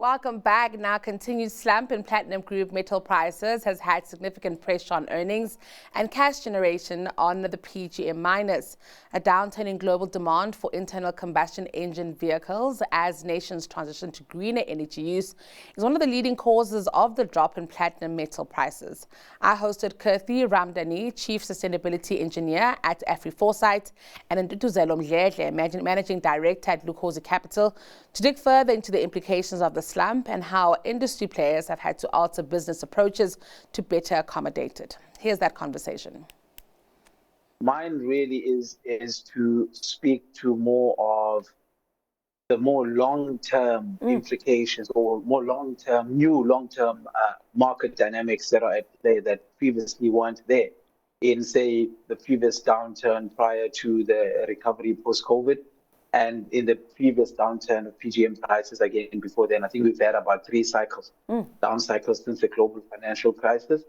Welcome back. Now, continued slump in platinum group metal prices has had significant pressure on earnings and cash generation on the PGM miners. A downturn in global demand for internal combustion engine vehicles as nations transition to greener energy use is one of the leading causes of the drop in platinum metal prices. I hosted Kirthi Ramdhanee, Chief Sustainability Engineer at Afriforesight and Ntuthuzelo Mdledle, Managing Director at Lukhozi Capital, to dig further into the implications of the slump and how industry players have had to alter business approaches to better accommodate it. Here's that conversation. Mine really is to speak to more of the more long-term implications or more new long-term market dynamics that are at play that previously weren't there in, say, the previous downturn prior to the recovery post-COVID. And in the previous downturn of PGM prices, again, before then, I think we've had about 3 cycles, down cycles since the global financial crisis,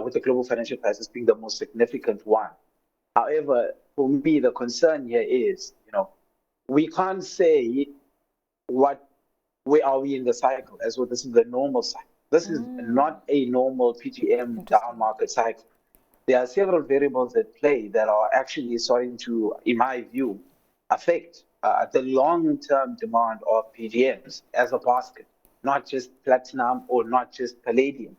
with the global financial crisis being the most significant one. However, for me, the concern here is, we can't say where are we in the cycle as well. This is the normal cycle. This is not a normal PGM down market cycle. There are several variables at play that are actually starting to, in my view, affect the long-term demand of PGMs as a basket, not just platinum or not just palladium.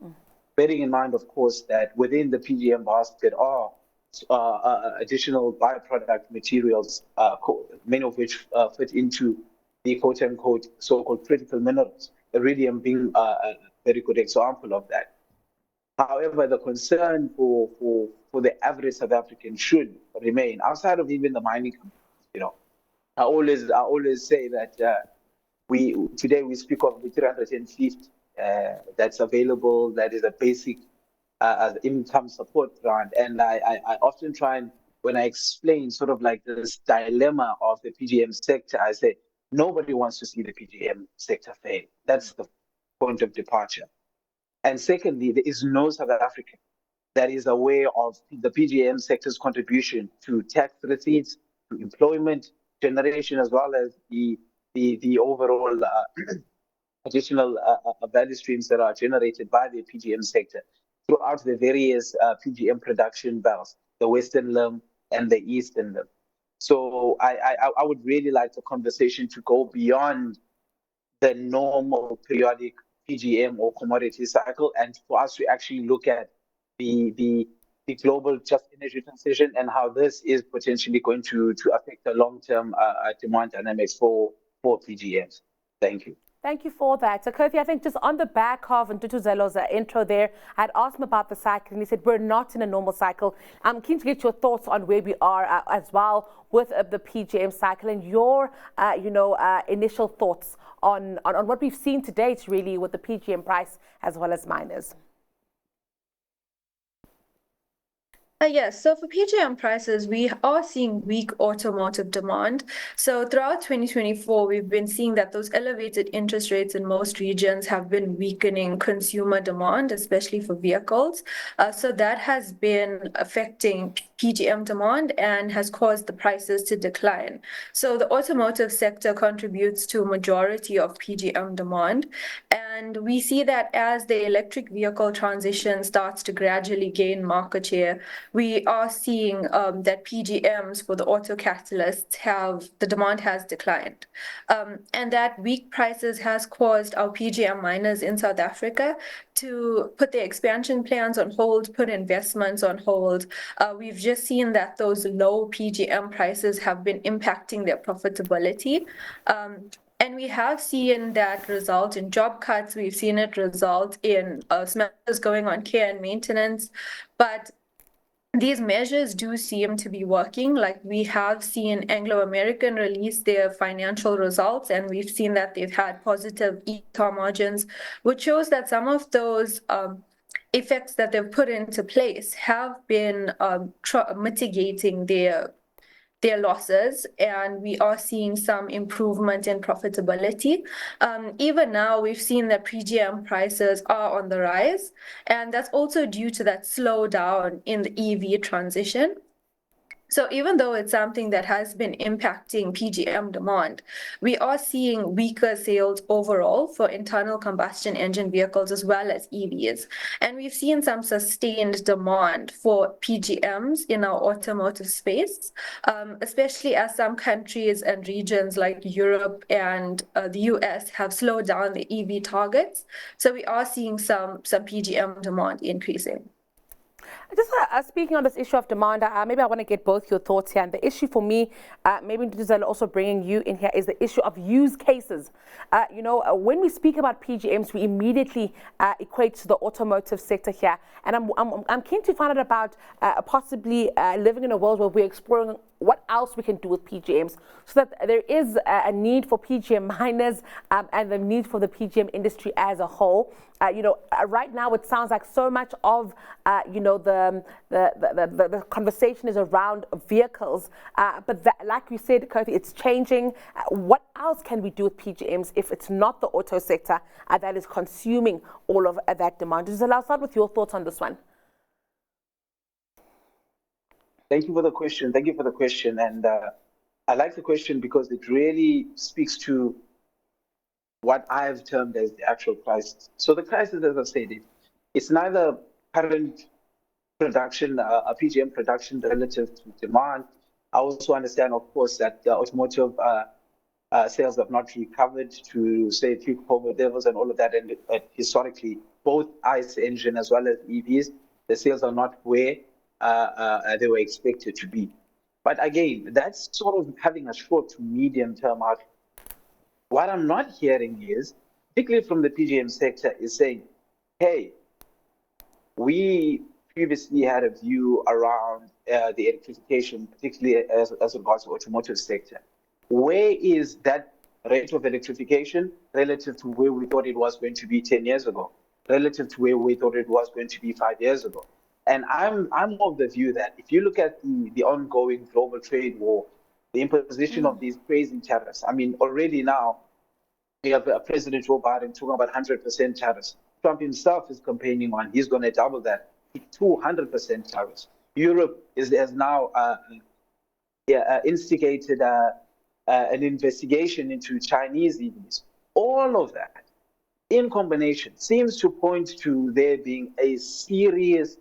Bearing in mind, of course, that within the PGM basket are additional byproduct materials, many of which fit into the quote-unquote so-called critical minerals, iridium being a very good example of that. However, the concern for the average South African should remain, outside of even the mining companies. I always say that today we speak of the 350 that's available. That is a basic income support grant, and I often try and, when I explain sort of like this dilemma of the PGM sector, I say nobody wants to see the PGM sector fail. That's the point of departure. And secondly, there is no South African that is aware of the PGM sector's contribution to tax receipts, to employment generation, as well as the overall additional value streams that are generated by the PGM sector throughout the various PGM production belts, the Western Limb and the Eastern Limb. So I would really like the conversation to go beyond the normal periodic PGM or commodity cycle, and for us to actually look at the global just energy transition and how this is potentially going to affect the long-term demand dynamics for PGMs. Thank you. Thank you for that. So, Kirthi, I think just on the back of Ntuthuzelo's intro there, I'd asked him about the cycle, and he said we're not in a normal cycle. I'm keen to get your thoughts on where we are as well with the PGM cycle and your, initial thoughts on what we've seen to date, really, with the PGM price as well as miners. Yes, so for PGM prices, we are seeing weak automotive demand. So throughout 2024, we've been seeing that those elevated interest rates in most regions have been weakening consumer demand, especially for vehicles. So that has been affecting PGM demand and has caused the prices to decline. So the automotive sector contributes to a majority of PGM demand. And we see that as the electric vehicle transition starts to gradually gain market share, we are seeing that PGMs for the auto catalysts the demand has declined. And that weak prices has caused our PGM miners in South Africa to put their expansion plans on hold, put investments on hold. We've just seen that those low PGM prices have been impacting their profitability. And we have seen that result in job cuts. We've seen it result in smelters going on care and maintenance. But these measures do seem to be working. Like, we have seen Anglo American release their financial results, and we've seen that they've had positive EBITDA margins, which shows that some of those effects that they've put into place have been mitigating their losses, and we are seeing some improvement in profitability. Even now, we've seen that PGM prices are on the rise, and that's also due to that slowdown in the EV transition. So even though it's something that has been impacting PGM demand, we are seeing weaker sales overall for internal combustion engine vehicles as well as EVs. And we've seen some sustained demand for PGMs in our automotive space, especially as some countries and regions like Europe and the US have slowed down the EV targets. So we are seeing some PGM demand increasing. Just speaking on this issue of demand, maybe I want to get both your thoughts here. And the issue for me, maybe Ntuthuzelo also bringing you in here, is the issue of use cases. When we speak about PGMs, we immediately equate to the automotive sector here. And I'm keen to find out about possibly living in a world where we're exploring what else we can do with PGMs, so that there is a need for PGM miners and the need for the PGM industry as a whole. Right now it sounds like so much of the conversation is around vehicles, but like you said, Kirthi, it's changing. What else can we do with PGMs if it's not the auto sector that is consuming all of that demand? I'll start with your thoughts on this one. Thank you for the question. Thank you for the question. And I like the question because it really speaks to what I've termed as the actual crisis. So the crisis, as I said, it's neither current production, PGM production relative to demand. I also understand, of course, that the automotive sales have not recovered to, say, pre-COVID levels and all of that. And historically, both ICE engine as well as EVs, the sales are not where they were expected to be. But again, that's sort of having a short to medium term outlook. What I'm not hearing is, particularly from the PGM sector, is saying, hey, we previously had a view around the electrification, particularly as regards to the automotive sector. Where is that rate of electrification relative to where we thought it was going to be 10 years ago, relative to where we thought it was going to be 5 years ago? And I'm of the view that if you look at the ongoing global trade war, the imposition of these crazy tariffs, I mean, already now we have President Joe Biden talking about 100% tariffs. Trump himself is campaigning on he's going to double that to 200% tariffs. Europe has now instigated an investigation into Chinese EVs. All of that in combination seems to point to there being a serious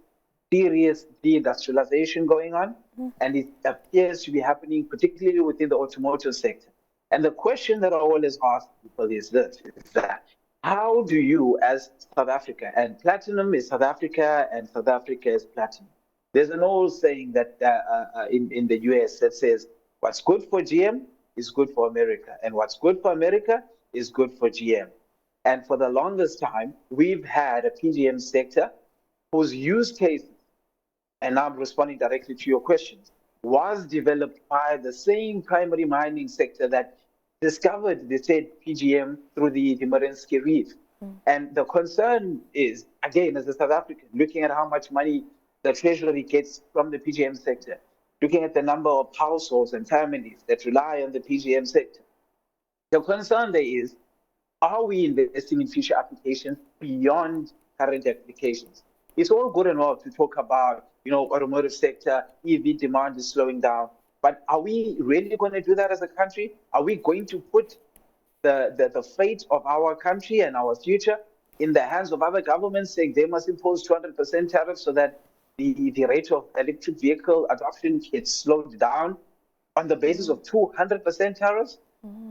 deindustrialization going on, and it appears to be happening particularly within the automotive sector. And the question that I always ask people is this, is that how do you, as South Africa, and platinum is South Africa and South Africa is platinum. There's an old saying that in the US that says, what's good for GM is good for America, and what's good for America is good for GM. And for the longest time, we've had a PGM sector whose use cases, and now I'm responding directly to your questions, was developed by the same primary mining sector that discovered the said PGM through the Marinsky Reef. And the concern is, again, as a South African, looking at how much money the Treasury gets from the PGM sector, looking at the number of households and families that rely on the PGM sector. The concern there is, are we investing in future applications beyond current applications? It's all good and well to talk about, automotive sector, EV demand is slowing down. But are we really going to do that as a country? Are we going to put the fate of our country and our future in the hands of other governments, saying they must impose 200% tariffs so that the rate of electric vehicle adoption gets slowed down on the basis of 200% tariffs?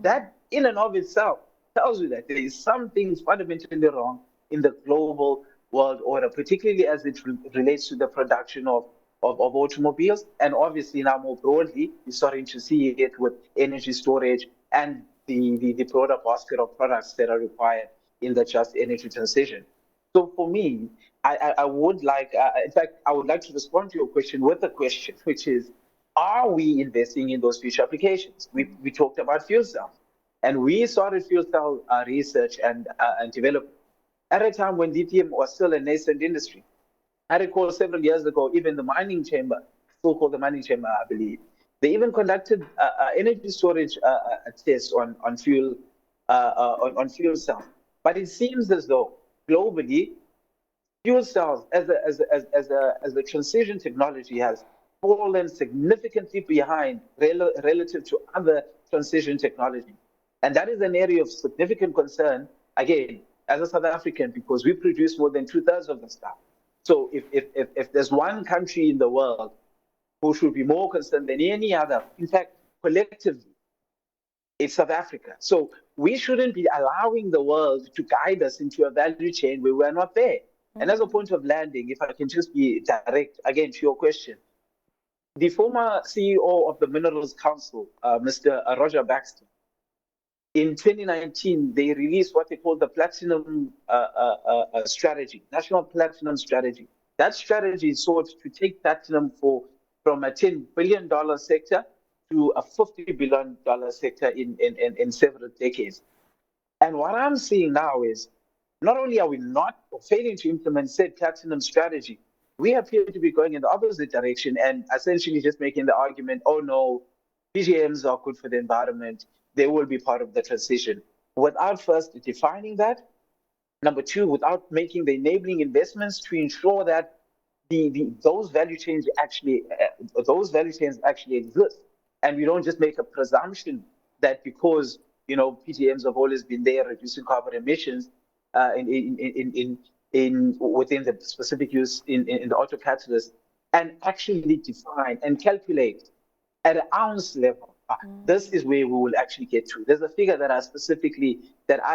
That in and of itself tells you that there is something fundamentally wrong in the global world order, particularly as it relates to the production of automobiles. And obviously now more broadly, you're starting to see it with energy storage and the broader basket of products that are required in the just energy transition. So for me, I would like, in fact, I would like to respond to your question with a question, which is, are we investing in those future applications? We talked about fuel cells, and we started fuel cell research and development at a time when lithium was still a nascent industry. I recall several years ago, even the mining chamber, still called the mining chamber, I believe, they even conducted energy storage tests on fuel cells. But it seems as though globally, fuel cells as a transition technology has fallen significantly behind relative to other transition technology. And that is an area of significant concern, again, as a South African, because we produce more than 2/3 of the stuff. So if there's one country in the world who should be more concerned than any other, in fact, collectively, it's South Africa. So we shouldn't be allowing the world to guide us into a value chain where we're not there. And as a point of landing, if I can just be direct, again, to your question, the former CEO of the Minerals Council, Mr. Roger Baxter, in 2019, they released what they call the Platinum Strategy, National Platinum Strategy. That strategy sought to take platinum from a $10 billion sector to a $50 billion sector in several decades. And what I'm seeing now is not only are we not failing to implement said platinum strategy, we appear to be going in the opposite direction and essentially just making the argument, oh no, PGMs are good for the environment, they will be part of the transition, without first defining that. Number two, without making the enabling investments to ensure that those value chains actually exist, and we don't just make a presumption that because PGMs have always been there reducing carbon emissions within the specific use in the auto catalyst, and actually define and calculate at an ounce level. This is where we will actually get to. There's a figure that I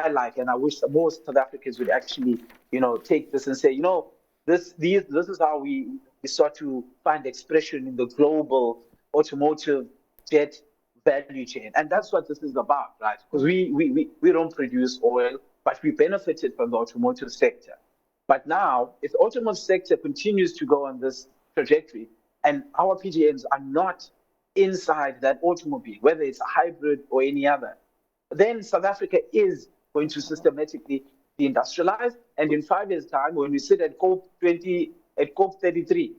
like, and I wish most South Africans would actually, take this and say, this is how we start to find expression in the global automotive jet value chain, and that's what this is about, right? Because we don't produce oil, but we benefited from the automotive sector. But now, if the automotive sector continues to go on this trajectory, and our PGMs are not inside that automobile, whether it's a hybrid or any other, then South Africa is going to systematically deindustrialize. And in 5 years' time, when we sit at COP33,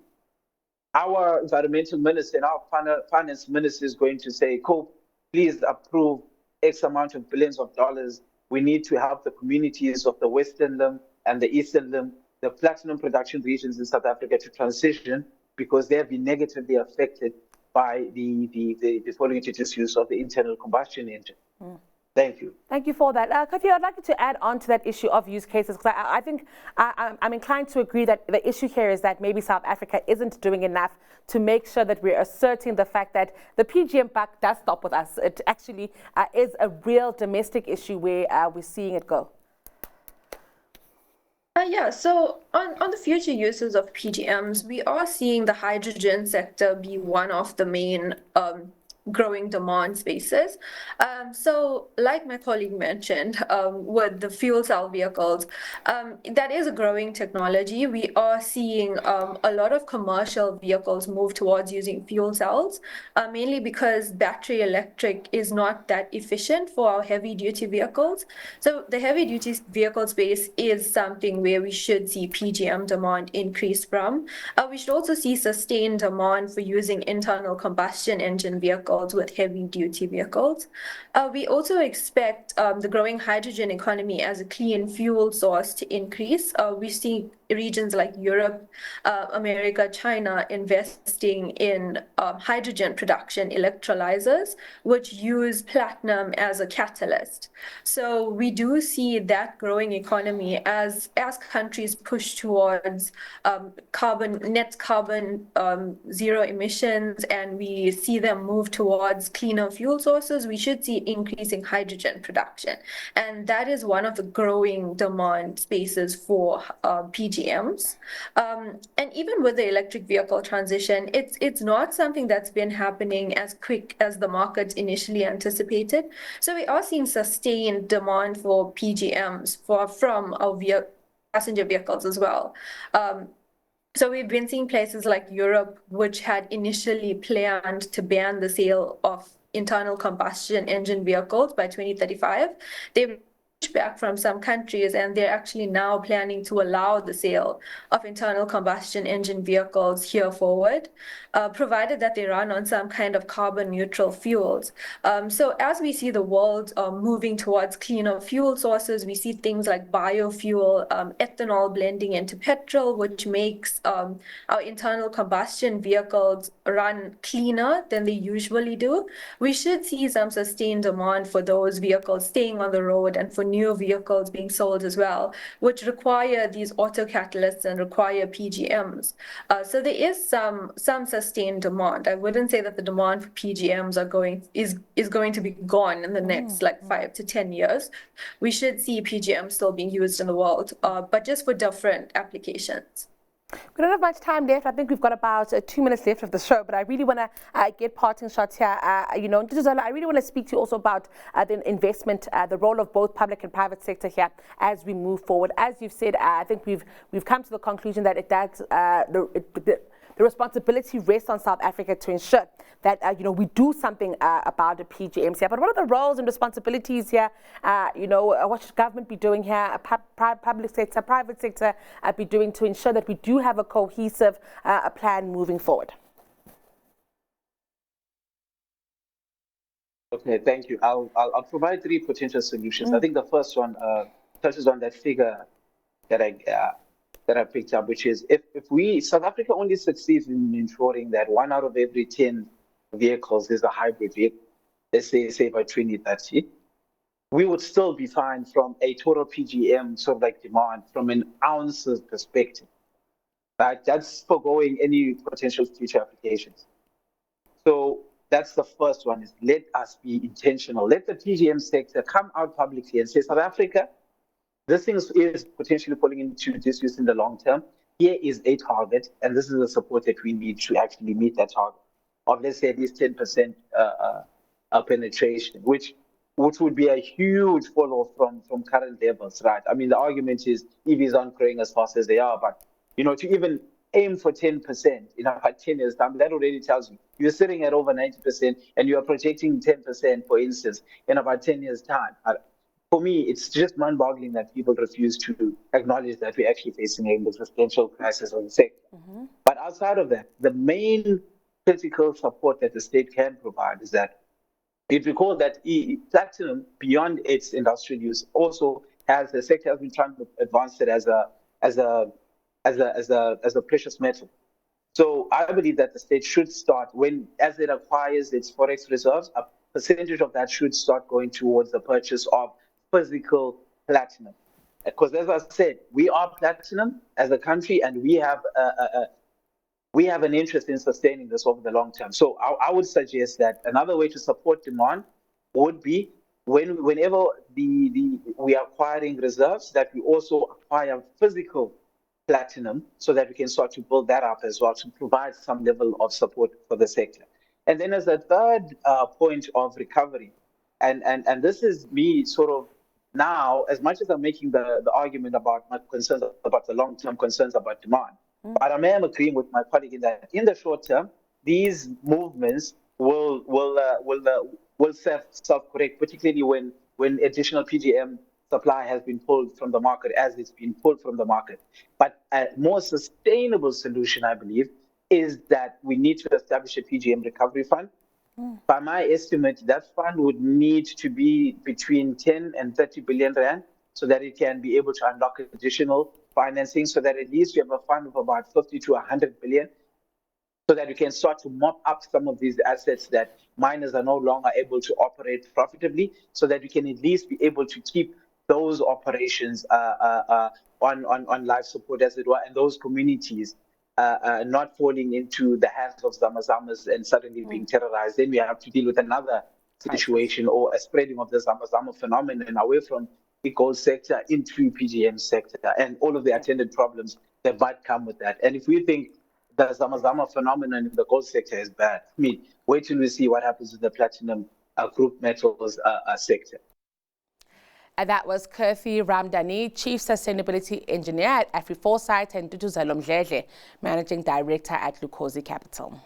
our environmental minister and our finance minister is going to say, COP, please approve X amount of billions of dollars. We need to help the communities of the Western Limb and the Eastern Limb, the platinum production regions in South Africa, to transition because they have been negatively affected by the falling into disuse of the internal combustion engine. Thank you. Thank you for that. Kirthi, I'd like you to add on to that issue of use cases, because I think I'm inclined to agree that the issue here is that maybe South Africa isn't doing enough to make sure that we're asserting the fact that the PGM buck does stop with us. It actually is a real domestic issue where we're seeing it go. Yeah, so on the future uses of PGMs, we are seeing the hydrogen sector be one of the main growing demand spaces. So like my colleague mentioned, with the fuel cell vehicles, that is a growing technology. We are seeing a lot of commercial vehicles move towards using fuel cells, mainly because battery electric is not that efficient for our heavy duty vehicles. So the heavy duty vehicle space is something where we should see PGM demand increase from. We should also see sustained demand for using internal combustion engine vehicles with heavy-duty vehicles. We also expect the growing hydrogen economy as a clean fuel source to increase. We see regions like Europe, America, China investing in hydrogen production electrolyzers, which use platinum as a catalyst. So we do see that growing economy as countries push towards net carbon zero emissions, and we see them move towards cleaner fuel sources. We should see increasing hydrogen production, and that is one of the growing demand spaces for PGMs. And even with the electric vehicle transition, it's not something that's been happening as quick as the market initially anticipated. So we are seeing sustained demand for PGMs from our passenger vehicles as well. So we've been seeing places like Europe, which had initially planned to ban the sale of internal combustion engine vehicles by 2035. They've pushback from some countries, and they're actually now planning to allow the sale of internal combustion engine vehicles here forward, provided that they run on some kind of carbon neutral fuels. So as we see the world moving towards cleaner fuel sources, we see things like biofuel, ethanol blending into petrol, which makes our internal combustion vehicles run cleaner than they usually do. We should see some sustained demand for those vehicles staying on the road and for new vehicles being sold as well, which require these auto catalysts and require PGMs. So there is some sustained demand. I wouldn't say that the demand for PGMs is going to be gone in the next 5 to 10 years. We should see PGMs still being used in the world, but just for different applications. We don't have much time left. I think we've got about 2 minutes left of the show, but I really want to get parting shots here. Ntuthuzelo, I really want to speak to you also about the investment, the role of both public and private sector here as we move forward. As you've said, I think we've come to the conclusion that the responsibility rests on South Africa to ensure that we do something about the PGMs here. But what are the roles and responsibilities here? What should government be doing here? Public sector, private sector be doing to ensure that we do have a cohesive plan moving forward? Okay, thank you. I'll provide 3 potential solutions. I think the first one touches on that figure that I picked up, which is if South Africa only succeeds in ensuring that 1 out of every 10 vehicles is a hybrid vehicle, let's say by 2030, we would still be fine from a total PGM sort of like demand from an ounces perspective. Right? That's foregoing any potential future applications. So that's the first one, is let us be intentional. Let the PGM sector come out publicly and say, South Africa, this thing is potentially falling into disuse in the long term. Here is a target, and this is the support that we need to actually meet that target of, let's say, at least 10% penetration, which would be a huge follow from current levels, right? I mean, the argument is EVs aren't growing as fast as they are, but to even aim for 10% in about 10 years' time, that already tells you you're sitting at over 90%, and you are projecting 10%, for instance, in about 10 years' time. For me, it's just mind-boggling that people refuse to acknowledge that we're actually facing an existential crisis on the sector. But outside of that, the main critical support that the state can provide is that, if you recall that platinum, beyond its industrial use, also the sector has been trying to advance it as a precious metal. So I believe that the state should start, as it acquires its forex reserves, a percentage of that should start going towards the purchase of physical platinum. Because as I said, we are platinum as a country, and we have an interest in sustaining this over the long term. So I would suggest that another way to support demand would be whenever we are acquiring reserves, that we also acquire physical platinum, so that we can start to build that up as well to provide some level of support for the sector. And then as a third point of recovery, and this is me sort of now, as much as I'm making the argument about my concerns about the long-term concerns about demand, but I am agreeing with my colleague in that in the short term, these movements will self-correct, particularly when additional PGM supply has been pulled from the market, as it's been pulled from the market. But a more sustainable solution, I believe, is that we need to establish a PGM recovery fund. By my estimate, that fund would need to be between 10 and 30 billion rand, so that it can be able to unlock additional financing, so that at least we have a fund of about 50 to 100 billion, so that we can start to mop up some of these assets that miners are no longer able to operate profitably, so that we can at least be able to keep those operations on life support, as it were, and those communities not falling into the hands of Zamazamas and suddenly being terrorized. Then we have to deal with another situation, or a spreading of the Zamazama phenomenon away from the gold sector into PGM sector, and all of the attendant problems that might come with that. And if we think the Zamazama phenomenon in the gold sector is bad, wait till we see what happens with the platinum group metals sector. And that was Kirthi Ramdhanee, Chief Sustainability Engineer at Afriforesight and Ntuthuzelo Mdledle, Managing Director at Lukhozi Capital.